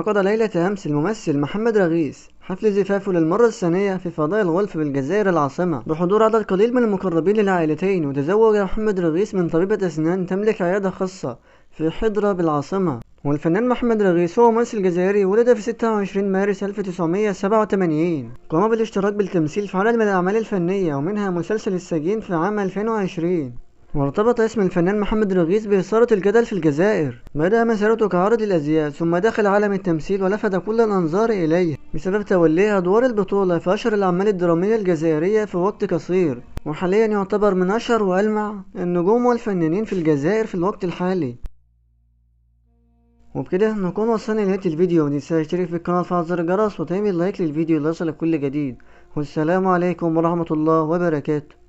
عقد ليلة أمس الممثل محمد رغيث حفل زفافه للمرة الثانية في فضاء الغولف بالجزائر العاصمة بحضور عدد قليل من المقربين للعائلتين. وتزوج محمد رغيث من طبيبة أسنان تملك عيادة خاصة في حضرة بالعاصمة. والفنان محمد رغيث هو ممثل جزائري ولد في 26 مارس 1987. قام بالاشتراك بالتمثيل في عدد من الأعمال الفنية ومنها مسلسل السجين في عام 2020. وارتبط اسم الفنان محمد رغيث بإثارة الجدل في الجزائر. بدأ مسيرته كعارض الأزياء ثم دخل عالم التمثيل ولفت كل الأنظار إليه بسبب توليه أدوار البطولة في أشهر الأعمال الدرامية الجزائرية في وقت قصير. وحاليا يعتبر من أشهر وألمع النجوم والفنانين في الجزائر في الوقت الحالي. وبكده نكون وصلنا لنهاية الفيديو. متنساش تشترك في القناة وتفعل زر الجرس وتعمل لايك للفيديو ليصلك كل جديد. والسلام عليكم ورحمة الله وبركاته.